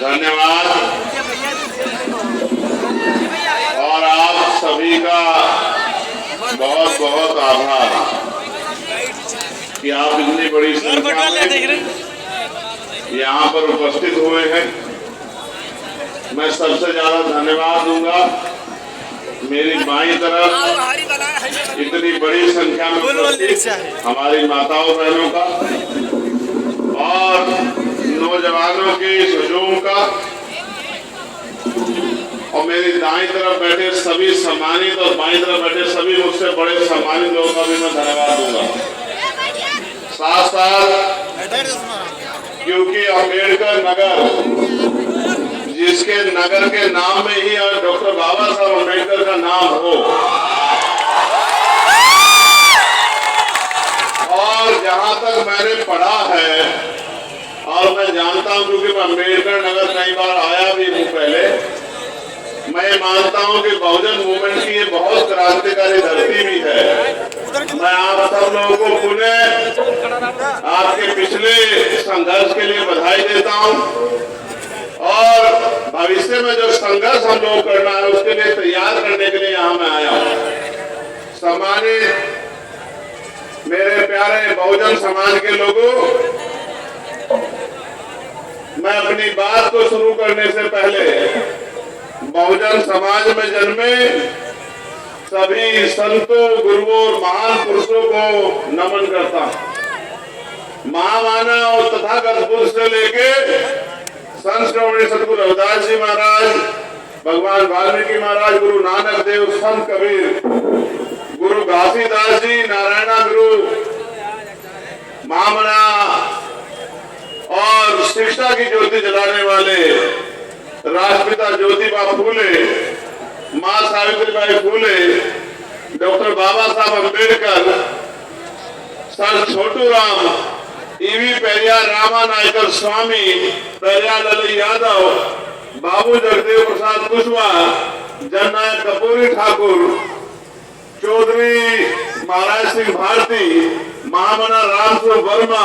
धन्यवाद और आप सभी का बहुत बहुत आभार कि आप इतनी बड़ी संख्या में यहाँ पर उपस्थित हुए हैं। मैं सबसे ज्यादा धन्यवाद दूंगा मेरी बाईं तरफ इतनी बड़ी संख्या में उपस्थित हमारी माताओं बहनों का और नौजवानों के इस हुजूम का, और मेरी दाईं तरफ बैठे सभी सम्मानित और बाईं तरफ बैठे सभी मुझसे बड़े सम्मानित लोगों का भी मैं धन्यवाद दूंगा। साथ साथ क्योंकि अम्बेडकर नगर, जिसके नगर के नाम में ही डॉक्टर बाबा साहब अम्बेडकर का नाम हो, और जहां तक मैंने पढ़ा है और मैं जानता हूं, क्योंकि मैं अम्बेडकर नगर कई बार आया भी हूं पहले, मैं मानता हूं कि बहुजन मूवमेंट की ये बहुत क्रांतिकारी धरती भी है। मैं आप सब लोगों को पुनः आपके पिछले संघर्ष के लिए बधाई देता हूं और भविष्य में जो संघर्ष हम लोग करना है उसके लिए तैयार करने के लिए यहाँ मैं आया हूँ। सम्मानित मेरे प्यारे बहुजन समाज के लोगों, मैं अपनी बात को शुरू करने से पहले बहुजन समाज में जन्मे सभी संतों, गुरुओं और महान पुरुषों को नमन करता हूँ। महामानव और तथागत बुद्ध से लेके संत श्रोमणी सतगुरु रविदास जी महाराज, भगवान वाल्मीकि महाराज, गुरु नानक देव, संत कबीर, गुरु घासीदास जी, नारायणा गुरु, महामना और शिक्षा की ज्योति जलाने वाले राष्ट्रपिता ज्योतिबा फूले, मां सावित्रीबाई फूले, डॉक्टर बाबा साहब अम्बेडकर, सर छोटू राम, ईवी पेरियार, रामा नायकर स्वामी, पेरियार ललई यादव, बाबू जगदेव प्रसाद कुशवाहा, जननायक कपूरी ठाकुर, चौधरी महाराज सिंह भारती, महामना रामस्वरूप वर्मा,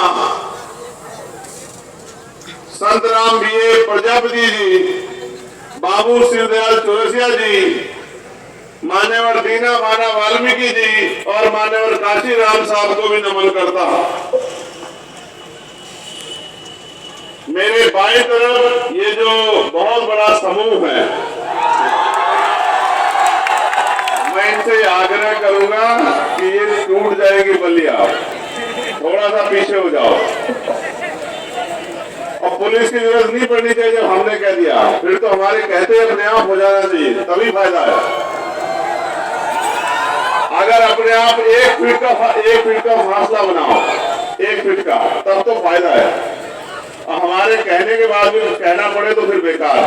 संत राम बीए प्रजापति जी, बाबू शिवदयाल चौरसिया जी, मान्यवर दीना माना वाल्मीकि जी और मान्यवर काशी राम साहब को भी नमन करता। मेरे बाईं तरफ ये जो बहुत बड़ा समूह है, मैं इनसे आग्रह करूंगा कि ये टूट जाएगी बलिया, थोड़ा सा पीछे हो जाओ। और पुलिस की जरूरत नहीं पड़नी चाहिए जब हमने कह दिया, फिर तो हमारे कहते अपने आप हो जाना चाहिए, तभी फायदा है। अगर अपने आप 1 फीट का फासला बनाओ, 1 फीट का, तब तो फायदा है। और हमारे कहने के बाद भी कहना पड़े तो फिर बेकार।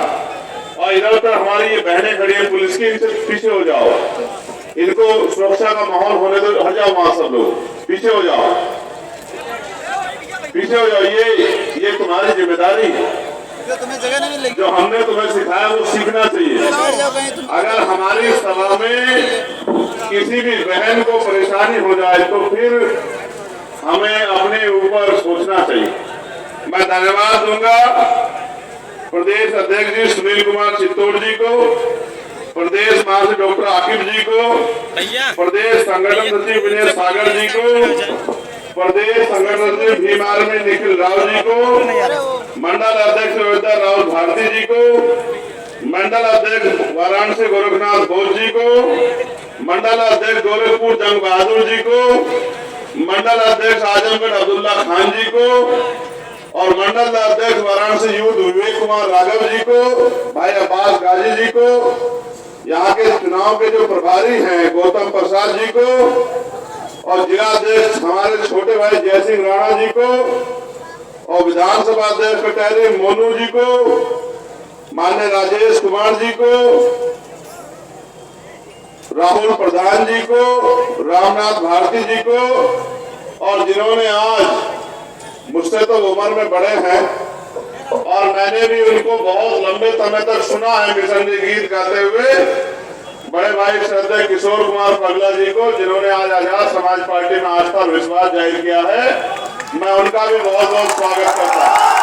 और इधर उधर हमारी ये बहनें खड़ी है पुलिस की, इनसे पीछे हो जाओ, इनको सुरक्षा का माहौल होने दो, हट जाओ वहां सब लोग, पीछे हो जाओ, पीछे हो जाओ। ये तुम्हारी जिम्मेदारी है, जो तुम्हें जगह नहीं मिलेगी, जो हमने तुम्हें सिखाया वो सीखना चाहिए। अगर हमारी सभा में किसी भी बहन को परेशानी हो जाए तो फिर हमें अपने ऊपर सोचना चाहिए। मैं धन्यवाद दूंगा प्रदेश अध्यक्ष जी सुनील कुमार चित्तौड़ जी को, प्रदेश महासचिव डॉक्टर आकिब जी को, प्रदेश संगठन सचिव विनय सागर जी को, प्रदेश संगठन सचिव भीम आर्मी निखिल राव जी को, मंडल अध्यक्ष अयोध्या राहुल भारती जी को, मंडल अध्यक्ष वाराणसी गोरखनाथ घोष जी को, मंडल अध्यक्ष गोरखपुर जंग बहादुर जी को, मंडल अध्यक्ष आजमगढ़ अब्दुल्ला खान जी को और मंडल अध्यक्ष वाराणसी यूथ विवेक कुमार राघव जी को, भाई अब्बास गाजी जी को, यहाँ के चुनाव के जो प्रभारी हैं गौतम प्रसाद जी को और जिला अध्यक्ष हमारे छोटे भाई जय सिंह राणा जी को और विधानसभा अध्यक्ष कटहरी मोनू जी को, माननीय राजेश कुमार जी को, राहुल प्रधान जी को, रामनाथ भारती जी को, और जिन्होंने आज मुझसे तो उम्र में बड़े हैं और मैंने भी उनको बहुत लंबे समय तक सुना है मिशन जी गीत गाते हुए, बड़े भाई श्रद्धेय किशोर कुमार पगला जी को, जिन्होंने आज आजाद समाज पार्टी में आस्था और विश्वास जाहिर किया है, मैं उनका भी बहुत बहुत स्वागत करता हूं।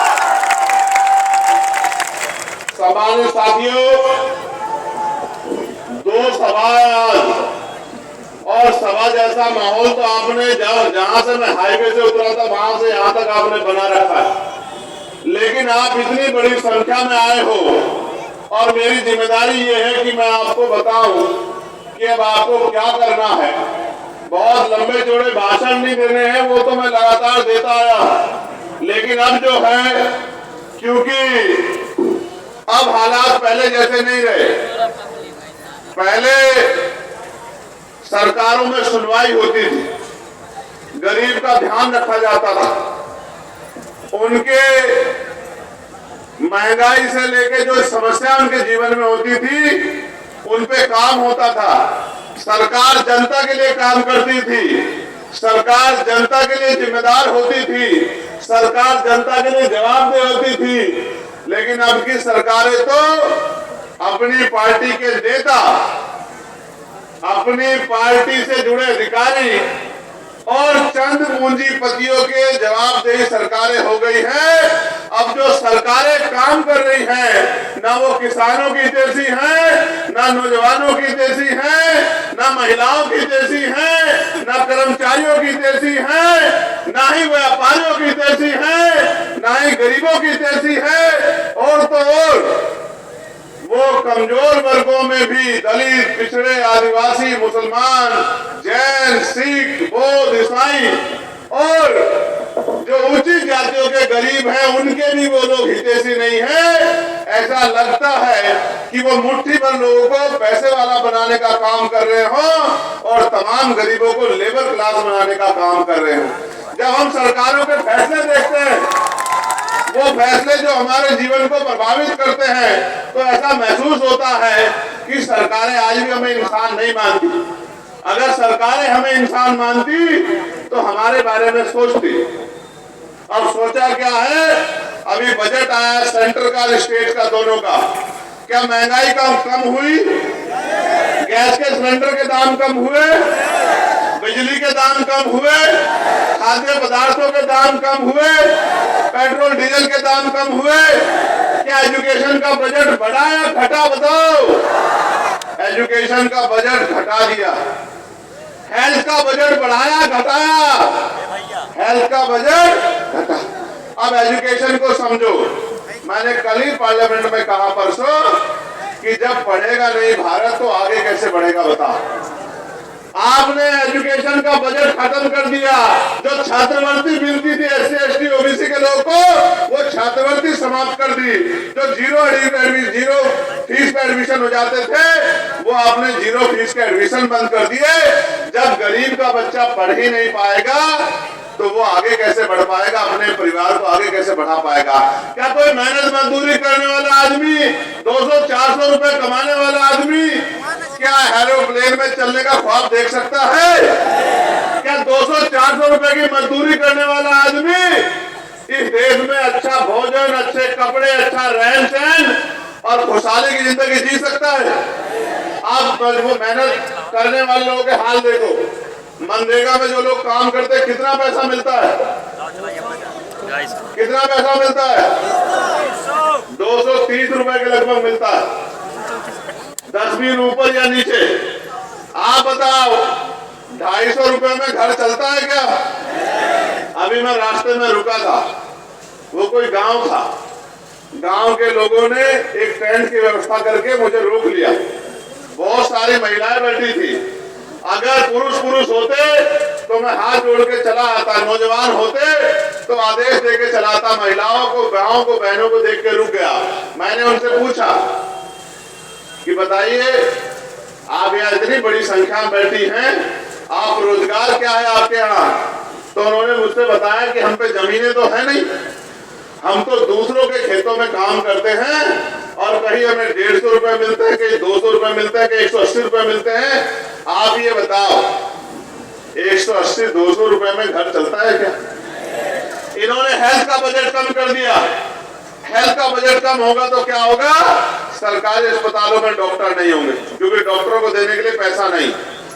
का माहौल तो आपने जहां से मैं हाईवे से उतरा था वहां से यहाँ तक आपने बना रखा है, लेकिन आप इतनी बड़ी संख्या में आए हो और मेरी जिम्मेदारी ये है कि मैं आपको बताऊं कि अब आपको क्या करना है। बहुत लंबे चौड़े भाषण नहीं देने हैं, वो तो मैं लगातार देता आया हूं, लेकिन अब जो है, क्योंकि अब हालात पहले जैसे नहीं रहे। पहले सरकारों में सुनवाई होती थी, गरीब का ध्यान रखा जाता था, उनके महंगाई से लेके जो समस्या उनके जीवन में होती थी उन पे काम होता था। सरकार जनता के लिए काम करती थी, सरकार जनता के लिए जिम्मेदार होती थी, सरकार जनता के लिए जवाबदेह होती थी। लेकिन अब की सरकारें तो अपनी पार्टी के नेता, अपनी पार्टी से जुड़े अधिकारी और चंद पूंजीपतियों के जवाबदेही सरकारें हो गई हैं। अब जो सरकारें काम कर रही हैं, ना वो किसानों की जैसी हैं, ना नौजवानों की जैसी हैं, ना महिलाओं की जैसी हैं, ना कर्मचारियों की जैसी हैं, ना ही व्यापारियों की जैसी हैं, ना ही गरीबों की जैसी है। और तो और वो कमजोर वर्गों में भी दलित, पिछड़े, आदिवासी, मुसलमान, जैन, सिख, बौद्ध, ईसाई और जो उचित जातियों के गरीब हैं उनके भी वो लोग हितैषी नहीं है। ऐसा लगता है कि वो मुट्ठी भर लोगों को पैसे वाला बनाने का काम कर रहे हो और तमाम गरीबों को लेबर क्लास बनाने का काम कर रहे हो। जब हम सरकारों के फैसले देखते हैं, वो फैसले जो हमारे जीवन को प्रभावित करते हैं, तो ऐसा महसूस होता है कि सरकारें आज भी हमें इंसान नहीं मानती। अगर सरकारें हमें इंसान मानती तो हमारे बारे में सोचती। अब सोचा क्या है, अभी बजट आया सेंटर का और स्टेट का दोनों का। क्या महंगाई कम हुई? गैस के सिलेंडर के दाम कम हुए, बिजली के दाम कम हुए, खाद्य पदार्थों के दाम कम हुए, पेट्रोल डीजल के दाम कम हुए। क्या एजुकेशन का बजट बढ़ा या घटा? बताओ। एजुकेशन का बजट घटा दिया। हेल्थ का बजट बढ़ाया घटाया? हेल्थ का बजट घटा। अब एजुकेशन को समझो। मैंने कल ही पार्लियामेंट में कहा परसों कि जब पढ़ेगा नहीं भारत तो आगे कैसे बढ़ेगा बताओ। आपने एजुकेशन का बजट खत्म कर दिया। जो छात्रवृत्ति मिलती थी SC ST OBC के लोगों को, वो छात्रवृत्ति समाप्त कर दी। जो जीरो फीस पे एडमिशन हो जाते थे, वो आपने जीरो फीस के एडमिशन बंद कर दिए। जब गरीब का बच्चा पढ़ ही नहीं पाएगा तो वो आगे कैसे बढ़ पाएगा, अपने परिवार को आगे कैसे बढ़ा पाएगा? क्या कोई मेहनत मजदूरी करने वाला आदमी, 200-400 रुपए कमाने वाला आदमी क्या एरोप्लेन में चलने का ख्वाब देख सकता है? क्या 200-400 रुपए की मजदूरी करने वाला आदमी इस देश में अच्छा भोजन, अच्छे कपड़े, अच्छा रहन सहन और खुशहाली की जिंदगी जी सकता है? आप वो मेहनत करने वाले लोगों के हाल देखो। मनरेगा में जो लोग काम करते हैं, कितना पैसा मिलता है? कितना पैसा मिलता है? 230 रुपए के लगभग मिलता है। 10 ऊपर या नीचे। आप बताओ 250 रुपए में घर चलता है क्या? अभी मैं रास्ते में रुका था, वो कोई गांव था। गांव के लोगों ने एक टेंट की व्यवस्था करके मुझे रोक लिया। बहुत सारी महिलाएं बैठी थी। अगर पुरुष होते तो मैं हाथ जोड़ के चला आता, नौजवान होते तो आदेश देके चलाता। महिलाओं को, गाँव को, बहनों को देख के रुक गया। मैंने उनसे पूछा कि बताइए, आप यहाँ इतनी बड़ी संख्या में बैठी हैं, आप रोजगार क्या है आपके यहाँ? तो उन्होंने मुझसे बताया कि हम पे जमीनें तो है नहीं, हम तो दूसरों के खेतों में काम करते हैं और कहीं हमें 150 रुपए मिलते हैं, कहीं 200 रुपए मिलते हैं, कहीं 180 रुपए मिलते हैं। आप ये बताओ 180-200 रुपए में घर चलता है क्या? इन्होंने हेल्थ का बजट कम कर दिया। हेल्थ का बजट कम होगा तो क्या होगा? सरकारी अस्पतालों में डॉक्टर नहीं होंगे, क्योंकि डॉक्टरों को देने के लिए पैसा नहीं।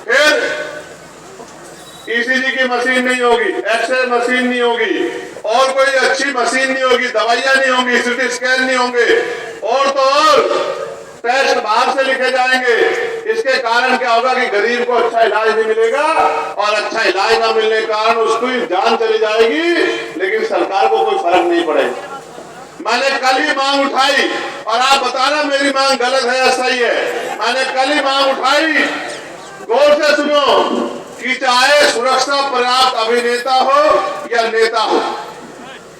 फिर ECG की मशीन नहीं होगी, एक्सरे मशीन नहीं होगी, और कोई अच्छी मशीन नहीं होगी, दवाइयां नहीं होंगी, CT स्कैन नहीं होंगे। और तो और टेस्ट बाहर से लिखे जाएंगे। इसके कारण क्या होगा कि गरीब को अच्छा इलाज नहीं मिलेगा और अच्छा इलाज ना मिलने के कारण उसकी जान चली जाएगी, लेकिन सरकार को कोई फर्क नहीं पड़ेगा। मैंने कल ही मांग उठाई और आप बताना मेरी मांग गलत है या सही है। मैंने कल ही मांग उठाई, गौर से सुनो, कि चाहे सुरक्षा पर्याप्त अभिनेता हो या नेता हो,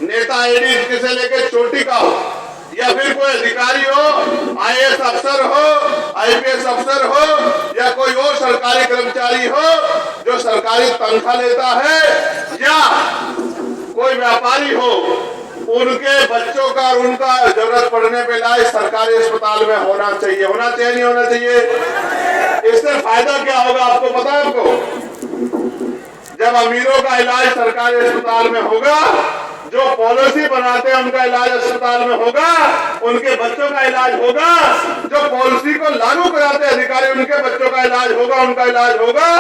नेता एडी से लेकर चोटी का हो या फिर कोई अधिकारी हो, आईएएस अफसर हो, आईपीएस अफसर हो या कोई और सरकारी कर्मचारी हो जो सरकारी तनख्वाह लेता है, या कोई व्यापारी हो, उनके बच्चों का और उनका जरूरत पड़ने पे इलाज सरकारी अस्पताल में होना चाहिए। होना चाहिए नहीं होना चाहिए? इससे फायदा क्या होगा आपको पता है? आपको जब अमीरों का इलाज सरकारी अस्पताल में होगा, जो पॉलिसी बनाते हैं उनका इलाज अस्पताल में होगा, उनके बच्चों का इलाज होगा, जो पॉलिसी को लागू कराते हैं अधिकारी उनके बच्चों का इलाज होगा, उनका इलाज होगा,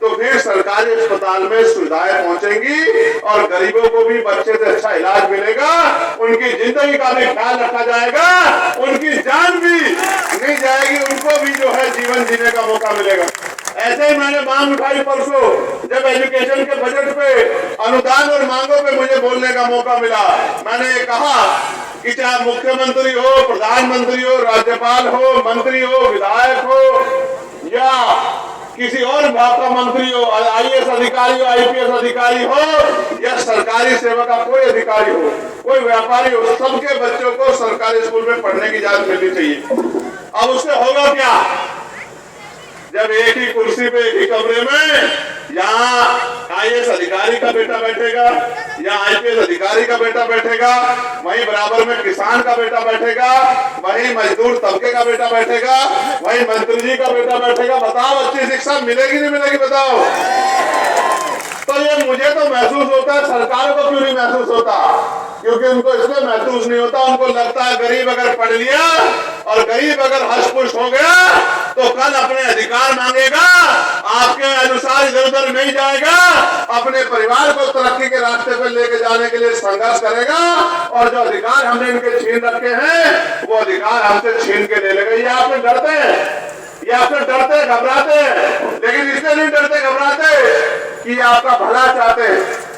तो फिर सरकारी अस्पताल में सुविधाएं पहुंचेंगी और गरीबों को भी बच्चे से अच्छा इलाज मिलेगा, उनकी जिंदगी का भी ख्याल रखा जाएगा, उनकी जान भी नहीं जाएगी, उनको भी जो है जीवन जीने का मौका मिलेगा। ऐसे ही मैंने मांग उठाई परसों, जब एजुकेशन के बजट पे अनुदान और मांगों पे मुझे बोलने का मौका मिला। मैंने ये कहा कि चाहे मुख्यमंत्री हो, प्रधानमंत्री हो, राज्यपाल हो, मंत्री हो, विधायक हो या किसी और विभाग का मंत्री हो, आईएएस अधिकारी हो, आईपीएस अधिकारी हो या सरकारी सेवा का कोई अधिकारी हो, कोई व्यापारी हो, सबके बच्चों को सरकारी स्कूल में पढ़ने की इजाजत मिलनी चाहिए। अब उससे होगा क्या? जब एक ही कुर्सी पे एक ही कमरे में यहाँ आईएएस अधिकारी का बेटा बैठेगा या आईपीएस अधिकारी का बेटा बैठेगा, वहीं बराबर में किसान का बेटा बैठेगा, वहीं मजदूर तबके का बेटा बैठेगा, वहीं मंत्री जी का बेटा बैठेगा, बताओ अच्छी शिक्षा मिलेगी नहीं मिलेगी? बताओ। तो ये मुझे तो महसूस होता है, सरकार को क्यों नहीं महसूस होता? क्योंकि उनको इसलिए महसूस नहीं होता, उनको लगता है गरीब अगर पढ़ लिया और गरीब अगर हष्ट-पुष्ट हो गया तो कल अपने अधिकार मांगेगा, आपके अनुसार इधर उधर नहीं जाएगा, अपने परिवार को तरक्की के रास्ते पर लेके जाने के लिए संघर्ष करेगा और जो अधिकार हमने इनके छीन रखे हैं वो अधिकार हमसे छीन के ले लेगा। ये आपसे डरते हैं, ये आपसे डरते घबराते हैं, लेकिन इसलिए नहीं डरते घबराते कि आपका भला चाहते हैं।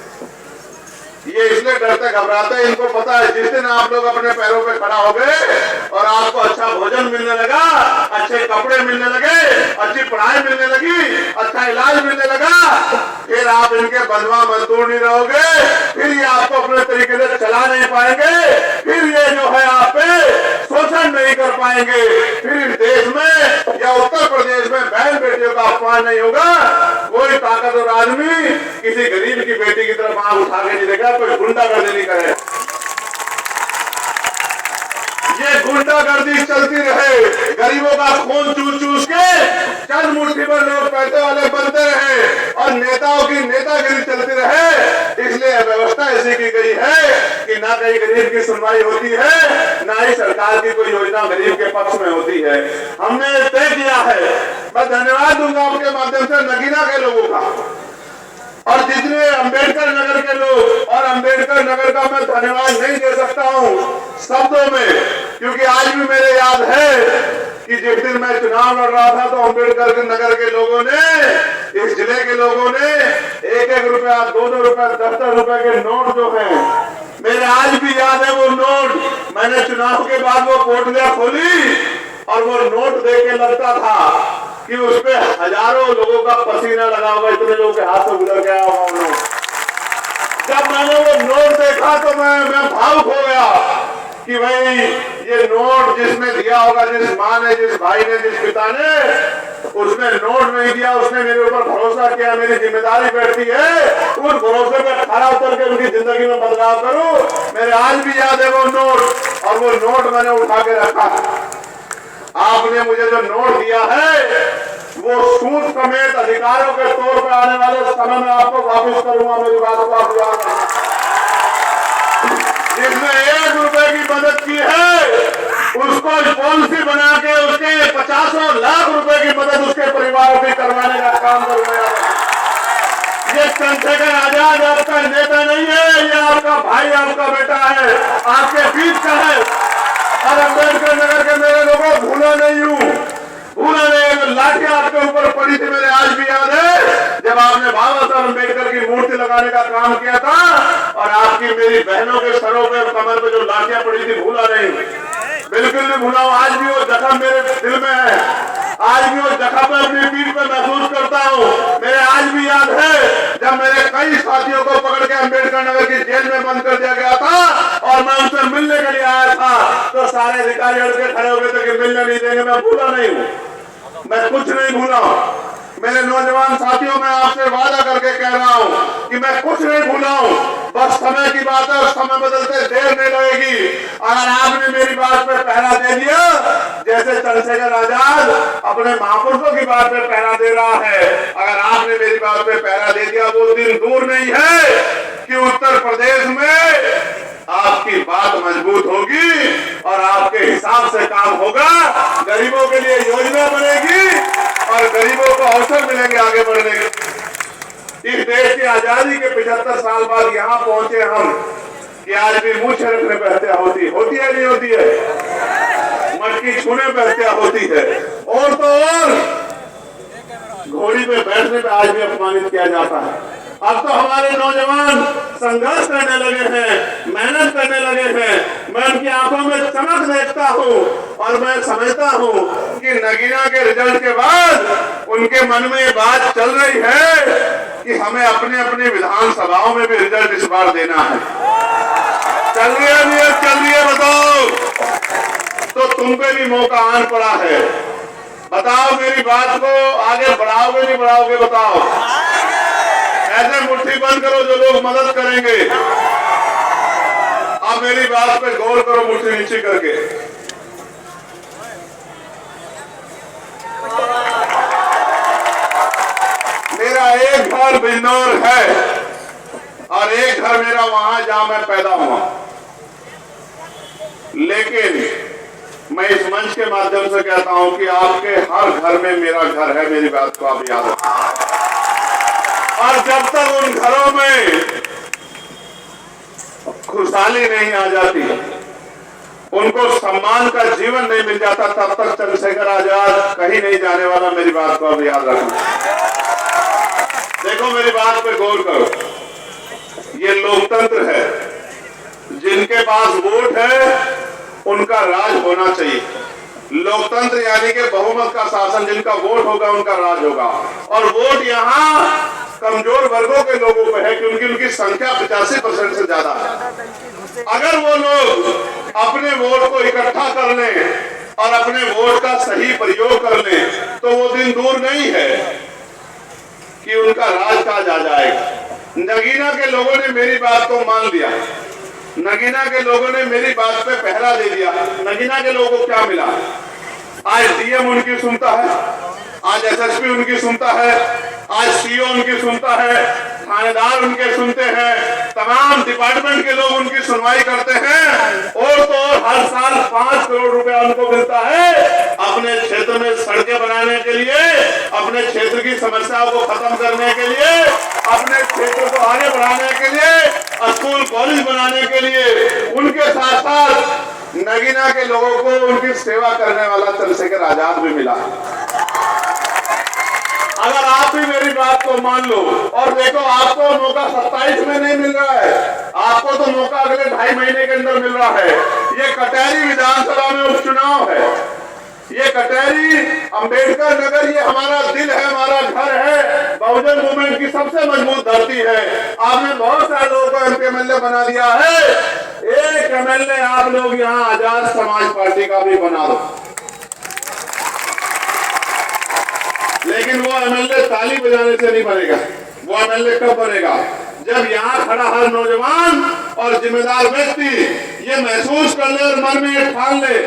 ये इसलिए डरते घबराते, इनको पता है जिस दिन आप लोग अपने पैरों पे खड़ा हो गए और आपको अच्छा भोजन मिलने लगा, अच्छे कपड़े मिलने लगे, अच्छी पढ़ाई मिलने लगी, अच्छा इलाज मिलने लगा, फिर आप इनके बंधुआ मजदूर नहीं रहोगे, फिर ये आपको अपने तरीके से चला नहीं पाएंगे, फिर ये जो है आप पे शोषण नहीं कर पाएंगे, फिर इस देश में या उत्तर प्रदेश में बहन बेटियों का अपमान नहीं होगा। कोई ताकतवर आदमी किसी गरीब की बेटी की तरफ आंख उठा के नहीं देगा, कोई गुंडागर्दी नहीं करे। ये गुंडागर्दी चलती रहे, गरीबों का खून चूस चूस के चंद मुट्ठी पर लोग पैसे वाले बनते रहे और नेताओं की नेतागिरी चलती रहे। इसलिए व्यवस्था ऐसी की गई है कि ना कहीं गरीब की सुनवाई होती है, ना ही सरकार की कोई योजना गरीब के पक्ष में होती है। हमने तय किया है, मैं धन्यवाद दूंगा आपके माध्यम से नगीना के लोगों का और जितने अंबेडकर नगर के लोग, और अंबेडकर नगर का मैं धन्यवाद नहीं दे सकता हूं शब्दों में, क्योंकि आज भी मेरे याद है कि जिस दिन मैं चुनाव लड़ रहा था तो अंबेडकर नगर के लोगों ने, इस जिले के लोगों ने 1-1 रुपया, 2-2 रुपया, 10-10 रुपए के नोट जो हैं, मेरे आज भी याद है वो नोट। मैंने चुनाव के बाद वो पोटलियां खोली और वो नोट देख के लगता था कि उसपे हजारों लोगों का पसीना लगा होगा, इतने लोगों के हाथ से गुजर गया होगा वो नोट। जब मैंने वो नोट देखा तो मैं भावुक हो गया कि भाई ये नोट जिसने दिया होगा, जिस माँ ने, जिस भाई ने, जिस पिता ने, उसने नोट नहीं दिया, उसने मेरे ऊपर भरोसा किया, मेरी जिम्मेदारी बैठती है उस भरोसे पे खरा उतर के उनकी जिंदगी में बदलाव करूं। मेरे आज भी याद है वो नोट, और वो नोट मैंने उठा के रखा। आपने मुझे जो नोट दिया है वो सूद समेत अधिकारों के तौर पर आने वाले समय में आपको वापस करूंगा। मेरी बात को आप याद रखना। जिसने 1 रुपए की मदद की है उसको पॉलिसी बना के उसके 50 लाख रुपए की मदद उसके परिवारों की करवाने का काम करूंगा। ये चंद्रशेखर आजाद आपका नेता नहीं है, ये आपका भाई, आपका बेटा है, आपके बीच का है। और अम्बेडकर नगर के मेरे लोगों भूला नहीं हूँ, भूला नहीं। जो लाठी आपके ऊपर पड़ी थी मेरे आज भी याद है, जब आपने बाबा साहब अम्बेडकर की मूर्ति लगाने का काम किया था और आपकी मेरी बहनों के सरों पे और कमर पे जो लाठियां पड़ी थी, भूला नहीं, बिल्कुल नहीं भूला। आज भी वो जख्म मेरे दिल में है, आज भी वो जख्म में अपनी पीठ पे महसूस करता हूँ। मेरे आज भी याद है जब मेरे कई साथियों को पकड़ के अम्बेडकर नगर की जेल में बंद कर दिया गया था और मैं उनसे मिलने के लिए आया था, तो सारे अधिकारी अड़ के खड़े हो गए थे कि मिलने नहीं देंगे। मैं भूला नहीं हूँ, मैं कुछ नहीं भूला। मेरे नौजवान साथियों, मैं आपसे वादा करके कह रहा हूं कि मैं कुछ नहीं भूला हूं। बस समय की बात है, समय बदलते देर नहीं लगेगी। अगर आपने मेरी बात पे पहरा दे दिया, जैसे चंद्रशेखर आजाद अपने महापुरुषों की बात पे पहरा दे रहा है, अगर आपने मेरी बात पे पहरा दे दिया, वो दिन दूर नहीं है कि उत्तर प्रदेश में आपकी बात मजबूत होगी और आपके हिसाब से काम होगा। गरीबों के लिए योजना बनेगी और गरीबों को अवसर मिलेंगे आगे बढ़ने के। इस देश की आजादी के 75 साल बाद यहाँ पहुंचे हम कि आज भी मुंह छिड़कने पे हत्या होती है नहीं होती है, मटकी छूने पे हत्या होती है, और तो और घोड़ी पे बैठने पे आज भी अपमानित किया जाता है। अब तो हमारे नौजवान संघर्ष करने लगे हैं, मेहनत करने लगे हैं। मैं उनकी आंखों में चमक देखता हूँ और मैं समझता हूँ कि नगीना के रिजल्ट के बाद उनके मन में ये बात चल रही है कि हमें अपने अपने विधानसभाओं में भी रिजल्ट इस बार देना है। चल रही है नियत, चल रही है, बताओ। तो तुम पे भी मौका आन पड़ा है, बताओ मेरी बात को आगे बढ़ाओगे नहीं बढ़ाओगे, बताओ। ऐसे मुट्ठी बंद करो जो लोग मदद करेंगे। अब मेरी बात पे गौर करो, मुट्ठी नीचे करके। मेरा एक घर बिजनौर है और एक घर मेरा वहां जहां मैं पैदा हुआ, लेकिन मैं इस मंच के माध्यम से कहता हूं कि आपके हर घर में मेरा घर है। मेरी बात को आप याद रखें। और जब तक उन घरों में खुशहाली नहीं आ जाती, उनको सम्मान का जीवन नहीं मिल जाता, तब तक चंद्रशेखर आजाद कहीं नहीं जाने वाला। मेरी बात को अब याद रखना। देखो मेरी बात पे गौर करो, ये लोकतंत्र है, जिनके पास वोट है उनका राज होना चाहिए। लोकतंत्र यानी कि बहुमत का शासन, जिनका वोट होगा उनका राज होगा। और वोट यहाँ कमजोर वर्गों के लोगों पे है क्योंकि उनकी संख्या 85% से ज्यादा है। अगर वो लोग अपने वोट को इकट्ठा कर लें और अपने वोट का सही प्रयोग कर लें, तो वो दिन दूर नहीं है कि उनका राजकाज आ जाएगा। नगीना के लोगों ने मेरी बात को मान लिया, नगीना के लोगों ने मेरी बात पे पहरा दे दिया। नगीना के लोगों को क्या मिला? आज डीएम उनकी सुनता है, आज एसएसपी उनकी सुनता है, आज सीओ उनकी सुनता है, थानेदार उनके सुनते हैं, तमाम डिपार्टमेंट के लोग उनकी सुनवाई करते हैं। और तो और हर साल 5 करोड़ रुपया उनको मिलता है अपने क्षेत्र में सड़कें बनाने के लिए, अपने क्षेत्र की समस्याओं को खत्म करने के लिए, अपने क्षेत्र को आगे बढ़ाने के लिए, स्कूल कॉलेज बनाने के लिए। उनके साथ साथ नगीना के लोगों को उनकी सेवा करने वाला चंद्रशेखर आजाद भी मिला। अगर आप भी मेरी बात को मान लो, और देखो आपको मौका 27 में नहीं मिल रहा है, आपको तो मौका अगले 2.5 महीने के अंदर मिल रहा है। ये कटहरी विधानसभा में उपचुनाव है, ये कटहरी अम्बेडकर नगर, ये हमारा दिल है, हमारा घर है, बहुजन मूवमेंट की सबसे मजबूत धरती है। आपने बहुत सारे लोगों को एमपी बना दिया है, एक एमएलए आप लोग यहाँ आजाद समाज पार्टी का भी बना दो, लेकिन वो एमएलए ताली बजाने से नहीं बनेगा। वो एमएलए कब बनेगा? जब यहाँ खड़ा हर नौजवान और जिम्मेदार व्यक्ति ये महसूस कर ले और मन में ये ठान ले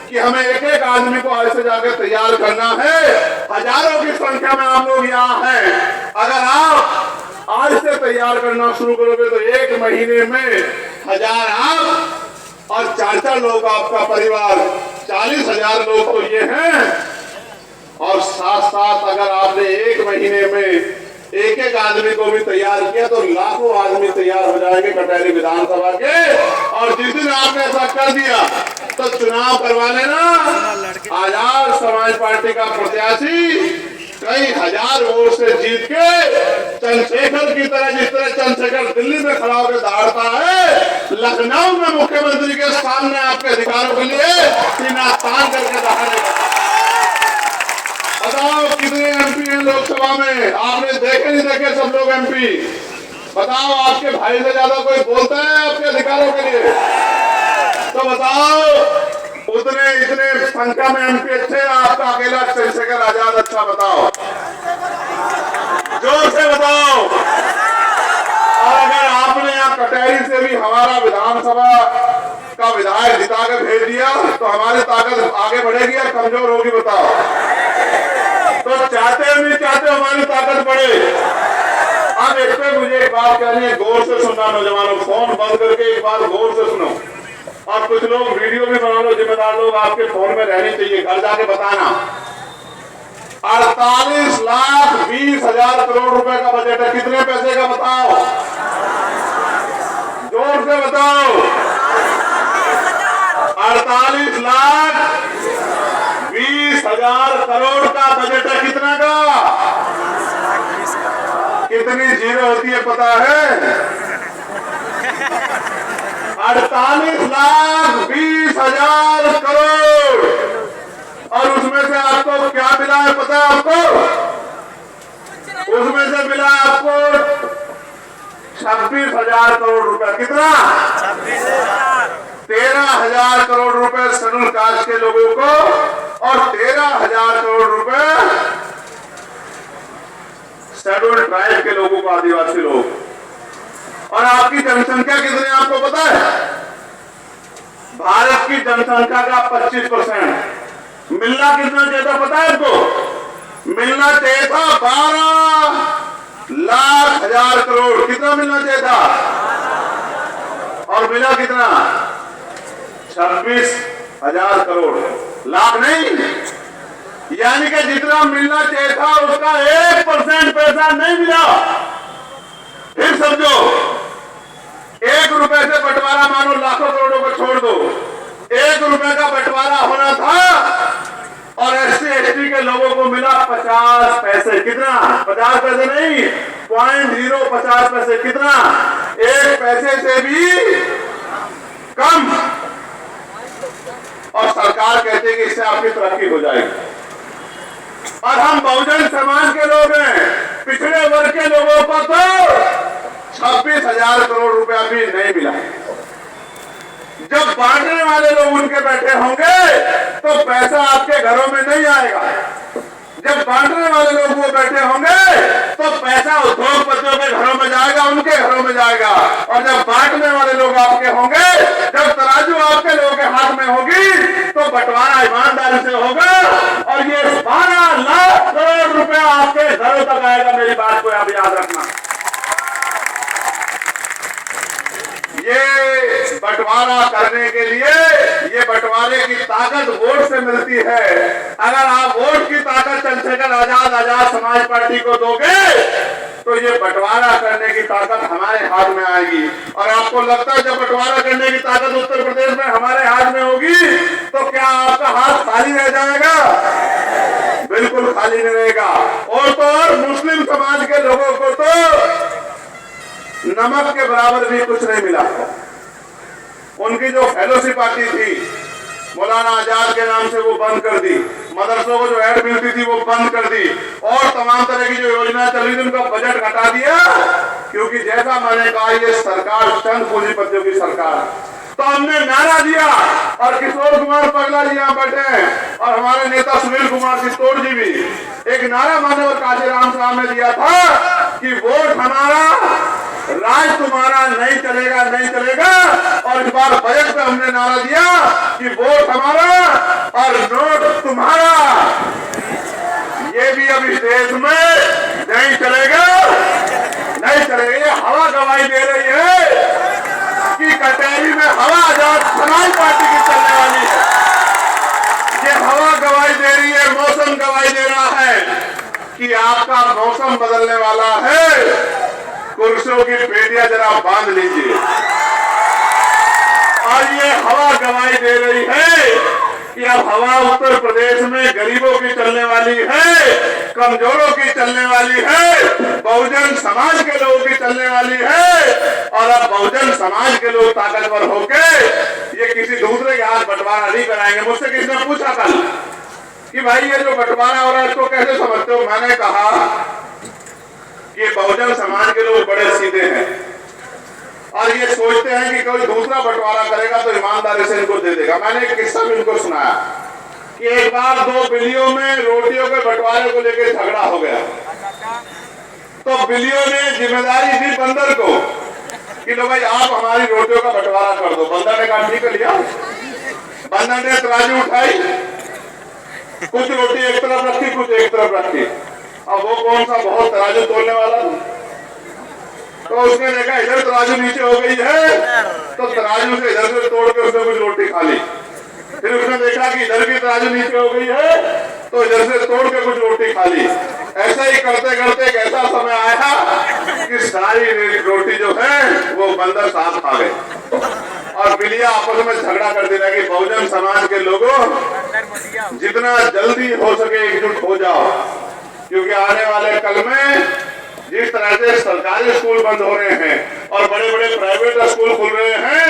कि हमें एक एक आदमी को आज से जाकर तैयार करना है। हजारों की संख्या में आप लोग यहाँ हैं। अगर आप आज से तैयार करना शुरू करोगे तो 1 महीने में 1000 आप और 4-4 लोग आपका परिवार, 40,000 लोग तो ये हैं। और साथ साथ अगर आपने 1 महीने में एक एक आदमी को भी तैयार किया तो लाखों आदमी तैयार हो जाएंगे कटहरी विधानसभा के। और जिस दिन आपने ऐसा कर दिया तो चुनाव करवा लेना। आजाद समाज पार्टी का प्रत्याशी कई हजार वोट से जीत के चंद्रशेखर की तरह, जिस तरह चंद्रशेखर दिल्ली में खड़ा होकर दौड़ता है, लखनऊ में मुख्यमंत्री के सामने आपके अधिकारों के लिए सीना तान करके दहाड़ेगा। बताओ कितने एमपी हैं लोकसभा में? आपने देखे नहीं देखे सब लोग एमपी? बताओ आपके भाई से ज्यादा कोई बोलता है आपके अधिकारों के लिए? तो बताओ उतने इतने संख्या में एमपी अच्छे, आपका अकेला चंद्रशेखर आजाद अच्छा? बताओ, जोर से बताओ। और अगर आपने यहाँ कटहरी से भी हमारा विधानसभा का विधायक जिता कर भेज दिया तो हमारी ताकत आगे बढ़ेगी या कमजोर होगी? बताओ। तो चाहते हो नहीं चाहते हमारी ताकत बढ़े? अब इस पे मुझे एक बात कहनी है, गौर से सुनना नौजवानों, फोन बंद करके एक बार गौर से सुनो। और कुछ लोग वीडियो भी बना लो, जिम्मेदार लोग आपके फोन में रहनी चाहिए, घर जाके बताना। 48,20,000 करोड़ रुपए का बजट है, कितने पैसे का बताओ? जोर से बताओ। 48,20,000 करोड़ का बजट है, कितना का? कितनी जीरो होती है पता है? 48,20,000 करोड़। और उसमें से आपको क्या मिला है पता है आपको? उसमें से मिला आपको 26,000 करोड़ रुपए। कितना? 13,000 करोड़ रुपए शेड्यूल कास्ट के लोगों को और 13,000 करोड़ रुपए शेड्यूल ट्राइब के लोगों को, आदिवासी लोग। और आपकी जनसंख्या कितनी आपको पता है? भारत की जनसंख्या का 25%। मिलना कितना चाहिए था पता है आपको? मिलना चाहिए था 12,00,000 करोड़। कितना मिलना चाहिए था? और मिला कितना? 26,000 करोड़। लाख नहीं, यानी कि जितना मिलना चाहिए था उसका 1% पैसा नहीं मिला। फिर समझो, 1 रुपए से बंटवारा, मानो लाखों करोड़ों को छोड़ दो, 1 रुपए का बंटवारा होना था और SC ST के लोगों को मिला 50 पैसे। कितना? 50 पैसे नहीं, 0.50 पैसे। कितना? 1 पैसे से भी कम। और सरकार कहती है कि इससे आपकी तरक्की हो जाएगी। और हम बहुजन समाज के लोग हैं, पिछड़े वर्ग के लोगों को तो 26,000 करोड़ रुपया भी नहीं मिला। जब बांटने वाले लोग उनके बैठे होंगे तो पैसा आपके घरों में नहीं आएगा। जब बांटने वाले लोग वो बैठे होंगे तो पैसा उद्योगपतियों के घरों में जाएगा, उनके घरों में जाएगा। और जब बांटने वाले लोग आपके होंगे, जब तराजू आपके लोगों के हाथ में होगी तो बंटवारा ईमानदारी से होगा और ये 12,00,000 करोड़ रुपया आपके घरों तक आएगा। मेरी बात को आप याद रखना। ये बंटवारा करने के लिए, ये बंटवारे की ताकत वोट से मिलती है। अगर आप वोट की ताकत चंद्रशेखर आजाद समाज पार्टी को दोगे तो ये बंटवारा करने की ताकत हमारे हाथ में आएगी। और आपको लगता है जब बंटवारा करने की ताकत उत्तर प्रदेश में हमारे हाथ में होगी तो क्या आपका हाथ खाली रह जाएगा? बिल्कुल खाली नहीं रहेगा। और तो और मुस्लिम समाज के लोगों को तो नमक के बराबर भी कुछ नहीं मिला। उनकी जो फेलोशिप आती थी मौलाना आजाद के नाम से वो बंद कर दी, मदरसों को जो ऐड मिलती थी वो बंद कर दी, और तमाम तरह की जो योजना चली थी उनका बजट घटा दिया। क्योंकि जैसा मैंने कहा ये सरकार चंद पूंजीपतियों की सरकार। तो हमने नारा दिया और किशोर कुमार पगला जी यहाँ बैठे हैं और हमारे नेता सुनील कुमार चित्तौड़ जी भी एक नारा मानव काशीराम साहब ने दिया था कि वोट हमारा, राज तुम्हारा, नहीं चलेगा नहीं चलेगा। और इस बार बजट में हमने नारा दिया कि वोट हमारा और नोट तुम्हारा। ये भी अब इस देश में नहीं चलेगा, नहीं चलेगा। ये हवा गवाही दे रही है कि कटहरी में हवा आजाद समाज पार्टी की चलने वाली है। ये हवा गवाही दे रही है, मौसम गवाही दे रहा है कि आपका मौसम बदलने वाला है। कुर्सियों की पेटियां जरा बांध लीजिए। और ये हवा गवाही दे रही है कि अब हवा उत्तर प्रदेश में गरीबों की चलने वाली है, कमजोरों की चलने वाली है, बहुजन समाज के लोगों की चलने वाली है। और अब बहुजन समाज के लोग ताकतवर होके ये किसी दूसरे के हाथ बंटवारा नहीं कराएंगे। मुझसे किसी ने पूछा कल कि भाई ये जो बंटवारा हो रहा है इसको कैसे समझते हो? मैंने कहा कि बहुजन समाज के लोग बड़े सीधे हैं और ये सोचते हैं कि कोई दूसरा बंटवारा करेगा तो ईमानदारी से इनको दे देगा। मैंने एक किस्सा भी इनको सुनाया कि एक बार 2 बिल्लियों में रोटियों के बंटवारे को लेकर झगड़ा हो गया, तो बिल्लियों ने जिम्मेदारी दी बंदर को कि लो भाई आप हमारी रोटियों का बंटवारा कर दो। बंदर ने कहा ठीक है लिया। बंदर ने तराजू उठाई, कुछ रोटी एक तरफ रखी, कुछ एक तरफ रखी। अब वो कौन सा बहुत तराजू तोलने वाला था, तो उसने देखा इधर तराजू नीचे हो गई है, तो तराजू से इधर से तोड़ के उसने कुछ रोटी खा ली। फिर उसने देखा कि इधर की तराजू नीचे हो गई है, तो इधर से तोड़ के कुछ रोटी खा ली। ऐसा ही करते करते एक ऐसा समय आया कि सारी रोटी जो है वो बंदर साथ खा गए और बिल्लियां आपस में झगड़ा करती रही कि बहुजन समाज के लोगों जितना जल्दी हो सके एकजुट हो जाओ, क्योंकि आने वाले कल में जिस तरह से सरकारी स्कूल बंद हो रहे हैं और बड़े बड़े प्राइवेट स्कूल खुल रहे हैं,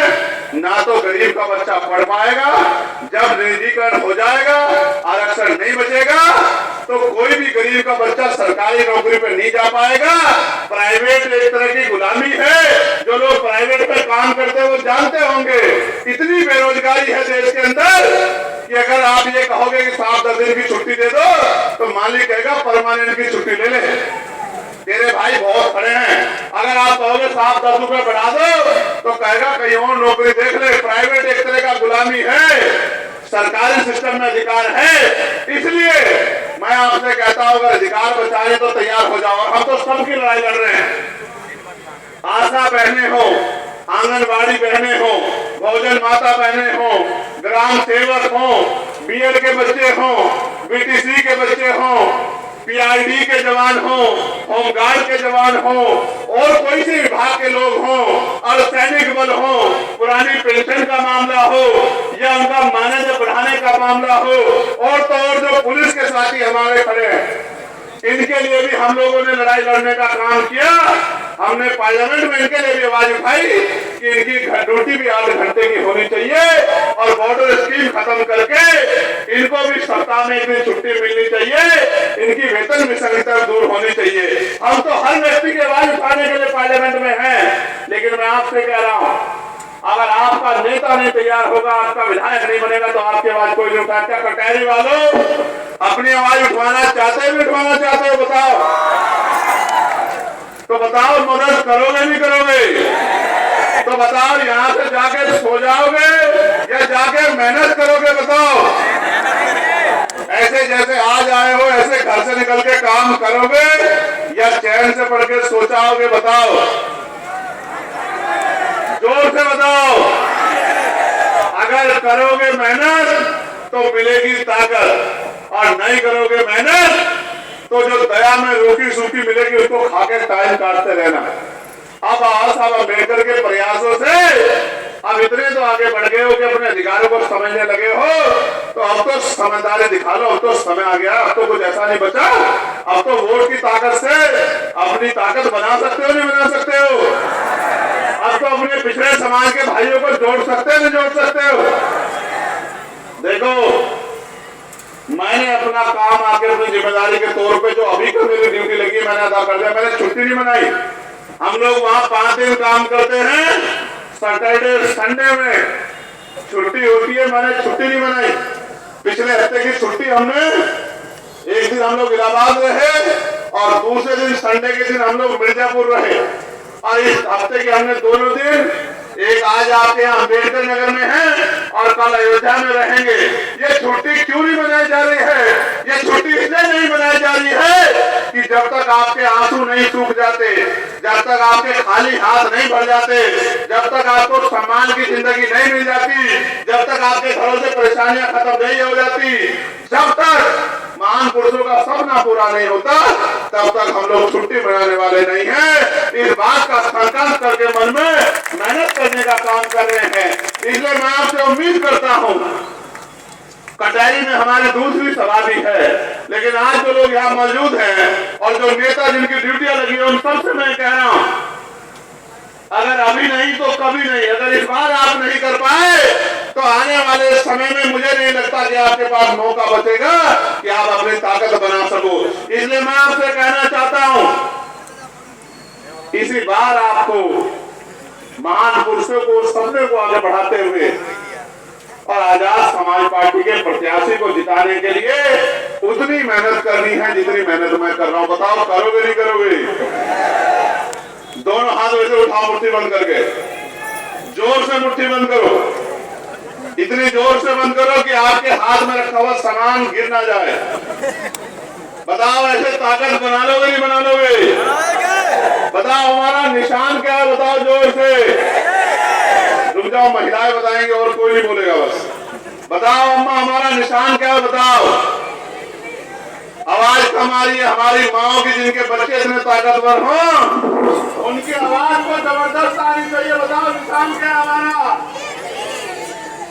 ना तो गरीब का बच्चा पढ़ पाएगा। जब निजीकरण हो जाएगा, आरक्षण नहीं बचेगा, तो कोई भी गरीब का बच्चा सरकारी नौकरी पे नहीं जा पाएगा। प्राइवेट एक तरह की गुलामी है। जो लोग प्राइवेट पे काम करते हैं वो जानते होंगे इतनी बेरोजगारी है देश के अंदर कि अगर आप ये कहोगे कि 7-10 दिन की छुट्टी दे दो, तो मालिक कहेगा परमानेंट की छुट्टी ले ले, तेरे भाई बहुत खड़े हैं। अगर आप कहोगे 7-10 रुपए बढ़ा दो, तो कहेगा कहीं और नौकरी देख ले। प्राइवेट एक तरह का गुलामी है, सरकारी सिस्टम में अधिकार है। इसलिए मैं आपसे कहता हूं अगर अधिकार बचाने तो तैयार हो जाओ। हम तो सबकी लड़ाई लड़ रहे हैं। आशा बहने हो, आंगनबाड़ी बहने हो, बहुजन माता बहने हो, ग्राम सेवक हो, बीएड के बच्चे हो, बीटीसी के बच्चे हो, पीआईडी के जवान हो, होमगार्ड के जवान हो, और कोई से विभाग के लोग हो, और सैनिक बल हो, पुरानी पेंशन का मामला हो या उनका मानदेय बढ़ाने का मामला हो, और तो और जो पुलिस के साथी हमारे खड़े हैं, इनके लिए भी हम लोगों ने लड़ाई लड़ने का काम किया। हमने पार्लियामेंट में इनके लिए भी आवाज उठाई कि इनकी ड्यूटी भी 8 घंटे की होनी चाहिए और बॉर्डर स्कीम खत्म करके इनको भी सप्ताह में 1 दिन छुट्टी मिलनी चाहिए, इनकी वेतन विसंगति दूर होनी चाहिए। हम तो हर व्यक्ति की आवाज उठाने के लिए पार्लियामेंट में हैं, लेकिन मैं आपसे कह रहा हूं अगर आपका नेता नहीं तैयार होगा, आपका विधायक नहीं बनेगा, तो आपकी आवाज कोई नहीं उठाएगा। क्या कटहरी वालों अपनी आवाज उठवाना चाहते हो, उठवाना चाहते हो? बताओ तो बताओ, मदद करोगे नहीं करोगे? तो बताओ यहाँ से जाके सो जाओगे या जाके मेहनत करोगे? बताओ ऐसे जैसे आज आए हो ऐसे घर से निकल के काम करोगे या चैन से पढ़ के सो जाओगे? बताओ, जोर से बताओ। अगर करोगे मेहनत तो मिलेगी ताकत, और नहीं करोगे मेहनत तो जो दया में रोटी सूखी मिलेगी उसको खा के टाइम काटते रहना। अब साहब अम्बेडकर के प्रयासों से अब इतने तो आगे बढ़ गए हो कि अपने अधिकारों को समझने लगे हो, तो अब तो समझदारी दिखा लो। अब तो समय आ गया, अब तो कुछ ऐसा नहीं बचा। अब तो वोट की ताकत से अपनी ताकत बना सकते हो, नहीं बना सकते हो? अब तो अपने पिछड़े समाज के भाइयों को जोड़ सकते हो, नहीं जोड़ सकते हो? देखो मैंने अपना काम आके अपनी जिम्मेदारी के तौर पे जो अभी को मेरी ड्यूटी लगी मैंने अदा कर दिया। मैंने छुट्टी नहीं मनाई। हम लोग वहां 5 दिन काम करते हैं, सैटरडे संडे में छुट्टी होती है, मैंने छुट्टी नहीं मनाई। पिछले हफ्ते की छुट्टी हमने एक दिन हम लोग इलाहाबाद रहे और दूसरे दिन संडे के दिन हम लोग मिर्जापुर रहे, और इस हफ्ते के हमने दोनों दिन, एक आज आपके यहाँ अम्बेडकर नगर में है और कल अयोध्या में रहेंगे। ये छुट्टी क्यों नहीं मनाई जा रही है? ये छुट्टी इसलिए नहीं मनाई जा रही है कि जब तक आपके आंसू नहीं सूख जाते, जब तक आपके खाली हाथ नहीं भर जाते, जब तक आपको सम्मान की जिंदगी नहीं मिल जाती, जब तक आपके घरों से परेशानियां खत्म नहीं हो जाती, जब तक महान पुरुषों का सपना पूरा नहीं होता, तब तक हम लोग छुट्टी मनाने वाले नहीं हैं। इस बात का संकल्प करके मन में मेहनत करने का काम कर रहे हैं। इसलिए मैं आपसे उम्मीद करता हूं, कटाई में हमारी दूसरी सभा भी है, लेकिन आज जो लोग यहाँ मौजूद हैं और जो नेता जिनकी ड्यूटियां लगी है, उन सबसे मैं कह रहा हूं, अगर अभी नहीं तो कभी नहीं। अगर इस बार आप नहीं कर पाए तो आने वाले समय में मुझे नहीं लगता कि आपके पास मौका बचेगा कि आप अपनी ताकत बना सको। इसलिए मैं आपसे कहना चाहता हूं, इसी बार आपको महान पुरुषों को, सपने को आगे बढ़ाते हुए और आजाद समाज पार्टी के प्रत्याशी को जिताने के लिए उतनी मेहनत करनी है जितनी मेहनत मैं कर रहा हूं। बताओ, करोगे नहीं करोगे? दोनों हाथ वैसे उठाओ, मुट्ठी बंद करके, जोर से मुट्ठी बंद करो, इतनी जोर से बंद करो कि आपके हाथ में रखा हुआ सामान गिर ना जाए। बताओ, ऐसे ताकत बना लोगे नहीं बना लोगे? बताओ, हमारा निशान क्या है? बताओ जोर से। रुक जाओ, महिलाएं बताएंगे और कोई नहीं बोलेगा। बस बताओ अम्मा, हमारा निशान क्या है? बताओ। आवाज कम आ रही है हमारी माओ की, जिनके बच्चे इतने ताकतवर हों, उनकी आवाज को जबरदस्त आनी चाहिए। बताओ निशान क्या है हमारा?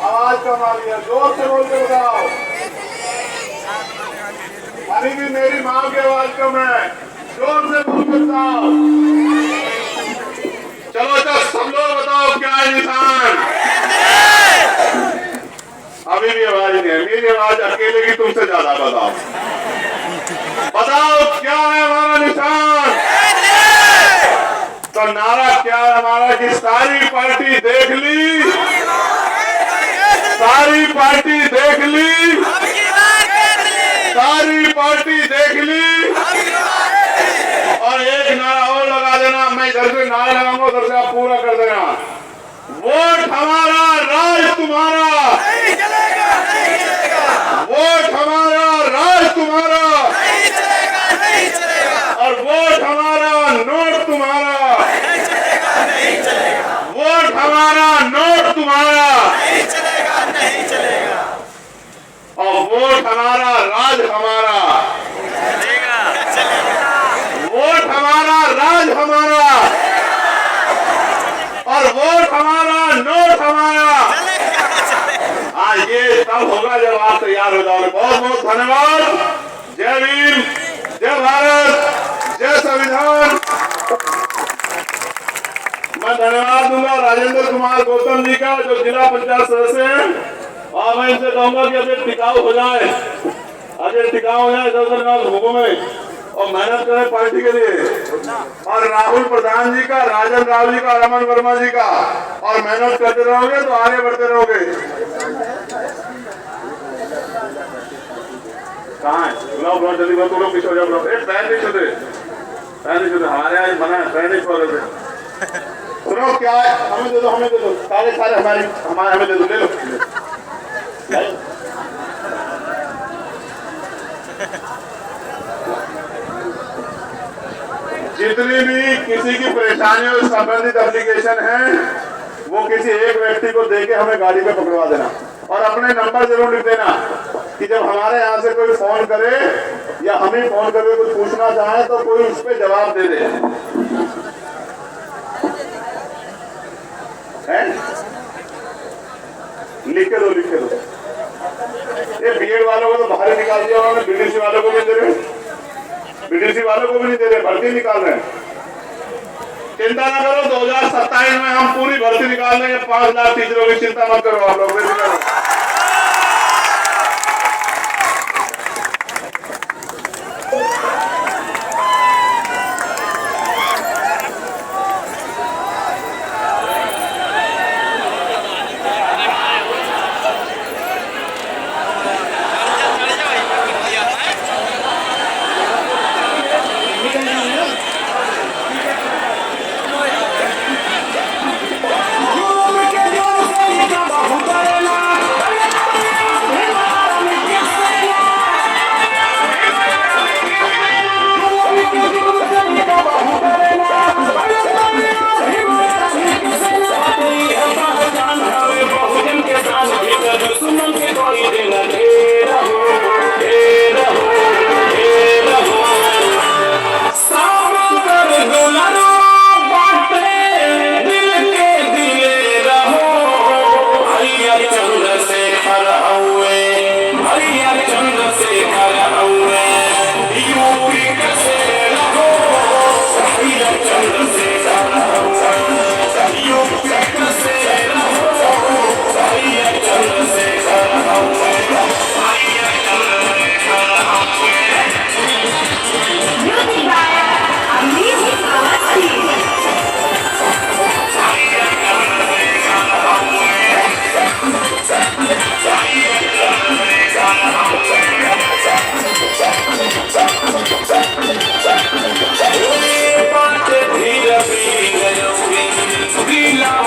आवाज कम आ रही है, जोर से बोल के बताओ। अभी भी मेरी माँ की आवाज कम है, जोर से बोल के बताओ। चलो सब लोग बताओ, क्या है निशान? अभी भी आवाज नहीं है, मेरी आवाज अकेले की तुमसे ज्यादा। बताओ बताओ, क्या है हमारा निशान? तो नारा क्या है हमारा कि सारी पार्टी देख ली, सारी पार्टी देख ली, सारी पार्टी देख ली। और एक नारा और लगा देना, मैं इधर से नारा लगाऊंगा, उधर से आप पूरा कर देना। वोट हमारा, राज तुम्हारा। वोट हमारा, राज तुम्हारा। और वोट हमारा, नोट तुम्हारा। वोट हमारा, नोट तुम्हारा। और वोट हमारा, राज हमारा। वोट हमारा, राज हमारा। और वोट हमारा, नोट हमारा। हाँ, ये तब होगा जब आप तैयार हो जाओगे। बहुत बहुत धन्यवाद। जय भीम, जय भारत, जय संविधान। मैं धन्यवाद दूंगा राजेंद्र कुमार गौतम जी का, जो जिला पंचायत सदस्य हैं। और मैं इनसे कहूंगा कि अभी टिकाऊ हो जाए, अजय टिकाऊ हो जाए, इधर भूगों में, और मेहनत करें पार्टी के लिए। और राहुल प्रधान जी का, राजन राव जी का, रमन वर्मा जी का, और मेहनत करते रहोगे तो आगे बढ़ते रहोगे। कहाँ है? बुलाओ बुलाओ, जल्दी बात करो, पीछे हो जाओ। पैर नहीं छूते, पैर नहीं छूते, हमारे आज मना है, पैर नहीं छो रहे। सुनो, क्या है? हमें दे दो, हमें दे दो, सारे हमारे हमें दे दो, ले लो। जितनी भी किसी की परेशानियों से संबंधित एप्लीकेशन है, वो किसी एक व्यक्ति को देके हमें गाड़ी पे पकड़वा देना। और अपने नंबर जरूर लिख देना कि जब हमारे यहाँ से कोई फोन करे या हमें फोन करके कुछ पूछना चाहे तो कोई उस पर जवाब दे दे। लिख के दो, लिख के दो। ये बीएड वालों को तो बाहर निकाल दिया उन्होंने, बीडीसी वालों को नहीं दे रहे, बीडीसी वालों को भी नहीं दे रहे, भर्ती निकाल रहे हैं। चिंता ना करो, 2027 में हम पूरी भर्ती निकाल देंगे, 5 लाख टीचरों की। चिंता मत करो आप लोग। की ला